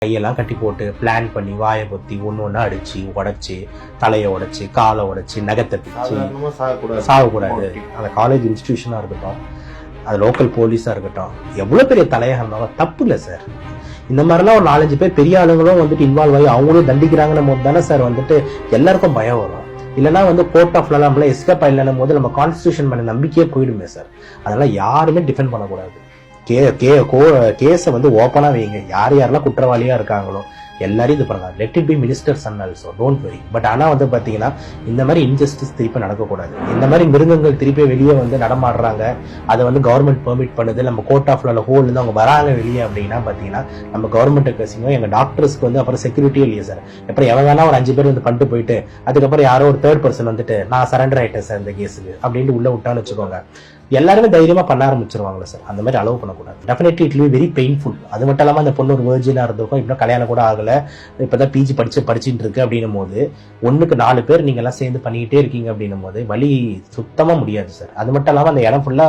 கையெல்லாம் கட்டி போட்டு பிளான் பண்ணி வாயை பொத்தி ஒன்று அடிச்சு உடைச்சு தலையை உடைச்சு காலை உடைச்சு நகத்தை பிடிச்சி சாகக்கூடாது. அந்த காலேஜ் இன்ஸ்டிடியூஷனாக இருக்கட்டும், அது லோக்கல் போலீஸாக இருக்கட்டும், எவ்வளோ பெரிய தலையாக இருந்தாலும் தப்பு இல்லை சார். இந்த மாதிரிலாம் ஒரு 4-5 பேர் பெரிய ஆளுங்களும் வந்துட்டு இன்வால்வ் ஆகி அவங்களும் தண்டிக்கிறாங்கன்னு போது தானே சார் வந்துட்டு எல்லாருக்கும் பயம் வரும். இல்லைன்னா கோர்ட் ஆஃப் நம்மள எஸ்கேப் ஆயிடலாம் போது நம்ம கான்ஸ்டிடியூஷன் மேல நம்பிக்கையே போயிடுமே சார். அதனால யாருமே டிஃபெண்ட் பண்ணக்கூடாது. கேஸை ஓப்பனா வைங்க. யாரெல்லாம் குற்றவாளியா இருக்காங்களோ எல்லாரையும் இது பண்ணுங்க. Let it be minister son also, don't worry. But ஆனா பாத்தீங்கன்னா இந்த மாதிரி இன்ஜஸ்டிஸ் திருப்பி நடக்கக்கூடாது. இந்த மாதிரி மிருகங்கள் திருப்பி வெளியே நடமாடுறாங்க, அதை கவர்மெண்ட் பெர்மிட் பண்ணுது, நம்ம கோர்ட் ஆஃப் ஹோல் இருந்து அவங்க வராங்க வெளியே அப்படின்னா பாத்தீங்கன்னா நம்ம கவர்மெண்ட் பேசிங்க. எங்க டாக்டர்ஸ்க்கு அப்புறம் செக்யூரிட்டியே இல்லையா சார். அப்புறம் எவன் வேணா ஒரு 5 பேர் பண்ணிட்டு போயிட்டு அதுக்கப்புறம் யாரோ ஒரு தேர்ட் பர்சன் நான் சரண்டர் ஆயிட்டேன் சார் இந்த கேஸுக்கு அப்படின்னு உள்ள விட்டான்னு வச்சுக்கோங்க, எல்லாருமே தைரியமா பண்ண ஆரம்பிச்சிருவாங்களா சார். அந்த மாதிரி அலோவ் பண்ணக்கூடாது. Definitely it will be very painful. அது மட்டும் இல்லாம அந்த பொண்ணு ஒரு வெர்ஜினா இருந்திருக்கும், இன்னும் கல்யாணம் கூட ஆகல, இப்பதான் பிஜி படிச்சுட்டு இருக்கு அப்படின்னும் போது 1க்கு 4 பேர் நீங்க எல்லாம் சேர்ந்து பண்ணிக்கிட்டே இருக்கீங்க அப்படின்னும் போது வலி சுத்தமா முடியாது சார். அது மட்டும் இல்லாம அந்த இடம் ஃபுல்லா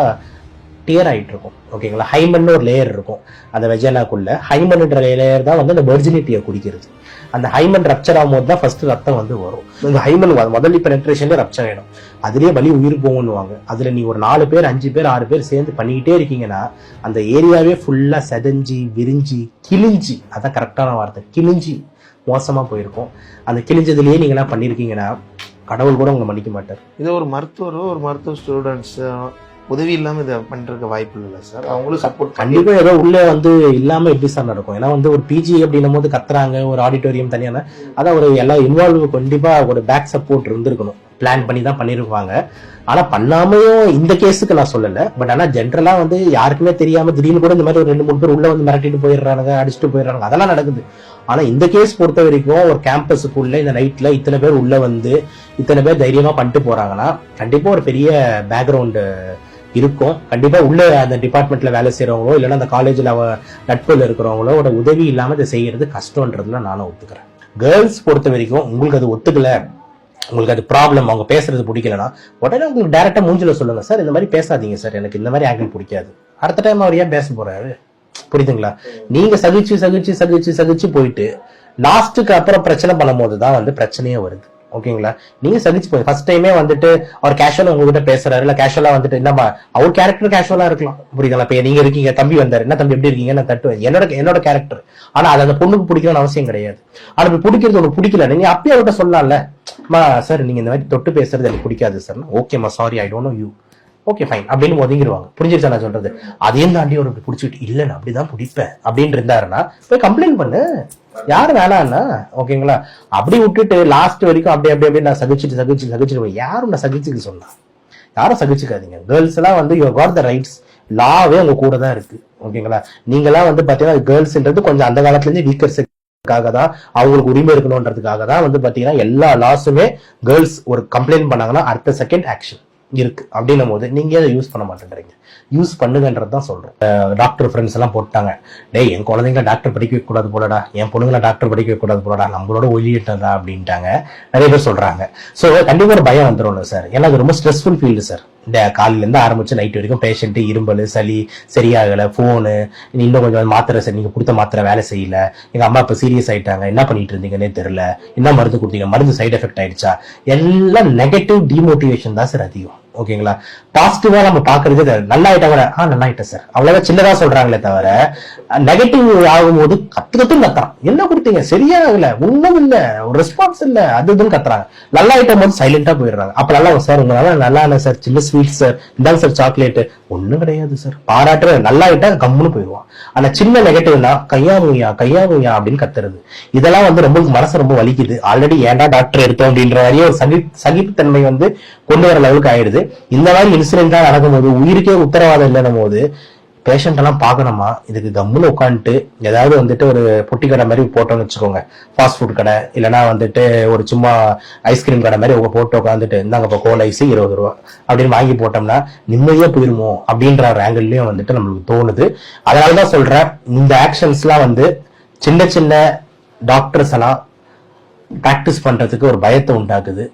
டியர் ஆயிட்டு இருக்கும். ஓகேங்களா, ஹைமன் ஒரு லேயர் இருக்கும் அந்த வெஜனாக்குள்ள. ஹைமன்ன்ற லேயர் தான் அந்த வெர்ஜினிட்டியை குடிக்கிறது. அந்த ஹைமன் ரப்சர் ஆகும் போது தான் ஃபர்ஸ்ட் ரத்தம் வரும். இந்த ஹைமன் முதல்ல பெனட்ரேஷன்ல ரப்சர் ஆயிடும், அதுலயே வலி உயிர் போகும்னுவாங்க. அதுல நீ ஒரு 4 பேர் 5 பேர் 6 பேர் சேர்ந்து பண்ணிக்கிட்டே இருக்கீங்கன்னா அந்த ஏரியாவே ஃபுல்லா செதஞ்சி விரிஞ்சி கிழிஞ்சி, அதான் கரெக்டான வார்த்தை, கிழிஞ்சி மோசமா போயிருக்கும். அந்த கிழிஞ்சதுலயே நீங்க எல்லாம் பண்ணிருக்கீங்கன்னா கடவுள் கூட உங்களை மன்னிக்க மாட்டார். இது ஒரு மருத்துவரோ ஒரு மருத்துவ ஸ்டூடெண்ட்ஸ் உதவி இல்லாம இதை பண்றதுக்கு வாய்ப்பு இல்லை சார். அவங்களும் சப்போர்ட் கண்டிப்பா ஏதோ உள்ள இல்லாம எப்படி சார் நடக்கும். ஏன்னா ஒரு பிஜி அப்படின்னும் போது கத்துறாங்க, ஒரு ஆடிட்டோரியம் தனியான, அதான் எல்லா இன்வால்வ் கண்டிப்பா ஒரு பேக் சப்போர்ட் இருந்திருக்கணும். பிளான் பண்ணி தான் பண்ணிருப்பாங்க. ஆனா பண்ணாமையும் இந்த கேஸுக்கு நான் சொல்லல. பட் ஆனா ஜென்ரலா யாருக்குமே தெரியாம திடீர்னு கூட இந்த மாதிரி ஒரு 2-3 பேர் உள்ள மிரட்டிட்டு போயிடுறாங்க, அடிச்சுட்டு போயிடுறாங்க, அதெல்லாம் நடக்குது. ஆனா இந்த கேஸ் பொறுத்த வரைக்கும் ஒரு கேம்பஸுக்குள்ள இந்த நைட்ல இத்தனை பேர் உள்ள இத்தனை பேர் தைரியமா பண்ணிட்டு போறாங்கன்னா கண்டிப்பா ஒரு பெரிய பேக்ரவுண்ட் இருக்கும். கண்டிப்பா உள்ள அந்த டிபார்ட்மெண்ட்ல வேலை செய்யறவங்களோ இல்லைன்னா அந்த காலேஜ்ல நட்புல இருக்கிறவங்களோட உதவி இல்லாம இதை செய்யறது கஷ்டம்ன்றதுல நானும் ஒத்துக்கிறேன். கேர்ள்ஸ் பொறுத்த வரைக்கும் உங்களுக்கு அது ஒத்துக்கல, உங்களுக்கு அது ப்ராப்ளம், அவங்க பேசுறது பிடிக்கலன்னா உடனே உங்களுக்கு டைரக்டா மூஞ்சில சொல்லுங்க, சார் இந்த மாதிரி பேசாதீங்க சார், எனக்கு இந்த மாதிரி ஆங்கிள் பிடிக்காது. அடுத்த டைம் அவர் ஏன் பேச போறாரு, புரியுதுங்களா? நீங்க சகிச்சு போயிட்டு லாஸ்ட்டுக்கு அப்புறம் பிரச்சனை பண்ணும் போதுதான் பிரச்சனையே வருது. ஓகேங்களா, நீங்க சகிச்சு போய் ஃபர்ஸ்ட் டைமே அவர் கேஷுவலா உங்ககிட்ட பேசுறாரு, இல்ல கேஷுவலா என்னப்பா அவர் கேரக்டர் கேஷுவலா இருக்கலாம், புரியுதுங்களா? இப்ப நீங்க இருக்கீங்க, தம்பி வந்தாரு, என்ன தம்பி எப்படி இருக்கீங்க, நான் தட்டுவேன், என்னோட கேரக்டர். ஆனா அது அந்த பொண்ணுக்கு பிடிக்கணும்னு அவசியம் கிடையாது. ஆனா இப்ப பிடிக்கிறது உனக்கு பிடிக்கல, நீங்க அப்பயே அவர்கிட்ட சொல்லலாம்ல, சார் நீங்க இந்த மாதிரி தொட்டு பேசுறது எனக்கு பிடிக்காது சார். ஓகேமா, sorry, I don't know you, okay fine அப்படின்னு ஒதுங்கிடுவாங்க. புரிஞ்சிருச்சா நான் சொல்றது? அதையும் தாண்டி ஒரு பிடிச்சிட்டு இல்ல நான் அப்படிதான் பிடிப்பேன் அப்படின்னு இருந்தாருன்னா போய் கம்ப்ளைண்ட் பண்ணு, யாரு வேணான்னா. ஓகேங்களா, அப்படி விட்டுட்டு லாஸ்ட் வரைக்கும் அப்படி நான் சகிச்சுட்டு யாரும் நான் சகிச்சுக்க சொன்னா, யாரும் சகிச்சுக்காதீங்க. கேர்ள்ஸ் எல்லாம் யூ காட் த ரைட்ஸ், லாவே உங்க கூட தான் இருக்கு. ஓகேங்களா, நீங்கெல்லாம் பாத்தீங்கன்னா கேர்ள்ஸ்ன்றது கொஞ்சம் அந்த காலத்துல இருந்து வீக்கர்ஸுக்காக தான், அவங்களுக்கு உரிமை இருக்கணும்ன்றதுக்காக தான் பாத்தீங்கன்னா எல்லா லாஸுமே கேர்ள்ஸ் ஒரு கம்ப்ளைண்ட் பண்ணாங்கன்னா அடுத்த செகண்ட் ஆக்ஷன் இருக்கு. அப்படின்னும் போது நீங்க அதை யூஸ் பண்ண மாட்டேன்றீங்க. யூஸ் பண்ணுங்கன்றது தான் சொல்றோம். டாக்டர் ஃப்ரெண்ட்ஸ் எல்லாம் போட்டாங்க, டேய் என் குழந்தைங்கள டாக்டர் படிக்க வைக்க கூடாது போலடா, என் பொண்ணுங்களை டாக்டர் படிக்க வைக்க கூடாது போலடா, நம்மளோட ஒளியிட்டதா அப்படின்ட்டாங்க நிறைய பேர் சொல்றாங்க. சோ கண்டிப்பா ஒரு பயம் வந்துடும் சார். ஏன்னா அது ரொம்ப ஸ்ட்ரெஸ்ஃபுல் ஃபீல்டு சார். இந்த காலையில இருந்து ஆரம்பிச்சு நைட் வரைக்கும் பேஷண்ட் இரும்பல், சளி, சரியாகல, போனு, இன்னும் கொஞ்சம் மாத்திரை, சரி நீங்க கொடுத்த மாத்திரை வேலை செய்யல, எங்க அம்மா இப்ப சீரியஸ் ஆயிட்டாங்க, என்ன பண்ணிட்டு இருந்தீங்கன்னே தெரியல, என்ன மருந்து கொடுத்தீங்க, மருந்து சைடு எஃபெக்ட் ஆயிடுச்சா, எல்லாம் நெகட்டிவ் டிமோட்டிவேஷன் தான் சார் அதிகம். ஓகேங்களா, பாசிட்டிவா நம்ம பாக்குறது நல்லா ஆயிட்டா கூட நல்லா ஆயிட்டேன் சார் அவ்வளவுதான் சின்னதா சொல்றாங்களே தவிர நெகட்டிவ் ஆகும்போது கத்துறதும் கத்துறான், என்ன கொடுத்தீங்க சரியாகல, ஒண்ணும் இல்ல, ஒரு ரெஸ்பான்ஸ் இல்ல, அது இதுன்னு கத்துறாங்க. நல்லா ஆயிட்டும் போது சைலண்டா போயிடுறாங்க. அப்ப நல்லா சார் உங்களால நல்லா இல்ல சார், சின்ன ஸ்வீட் சார், இந்தாங்க சார் சாக்லேட், ஒண்ணும் கிடையாது சார், பாராட்டுற நல்லா ஆயிட்டா கம்முன்னு போயிடுவான். ஆனா சின்ன நெகட்டிவ்னா கையாமுயா அப்படின்னு கத்துறது, இதெல்லாம் ரொம்ப மனசு ரொம்ப வலிக்குது. ஆல்ரெடி ஏன்டா டாக்டர் எடுத்தோம் அப்படின்ற மாதிரியே ஒரு சகிப்புத்தன்மை கொண்டு வர லெவலுக்கு ஆயிடுது. இந்த மாதிரி இன்சிடென்டா நடக்கும்போது உயிருக்கே உத்தரவாதம் இல்லைன்னும் போது பேஷண்ட் எல்லாம் பாக்கணுமா, இதுக்கு கம்முன்னு உட்காந்துட்டு ஏதாவது ஒரு பொட்டி கடை மாதிரி போட்டோம்னு வச்சுக்கோங்க, ஃபாஸ்ட் ஃபுட் கடை, இல்லைன்னா ஒரு சும்மா ஐஸ்கிரீம் கடை மாதிரி போட்டு உட்காந்துட்டு இந்தாங்க கோல் ஐஸ் 20 ரூபா அப்படின்னு வாங்கி போட்டோம்னா நிம்மதியா போயிருமோ அப்படின்ற ஒரு ஆங்கிள்லயும் நம்மளுக்கு தோணுது. அதனாலதான் சொல்றேன், இந்த ஆக்ஷன்ஸ் எல்லாம் சின்ன சின்ன டாக்டர்ஸ் எல்லாம் பிராக்டிஸ் பண்றதுக்கு ஒரு பயத்தை உண்டாக்குது.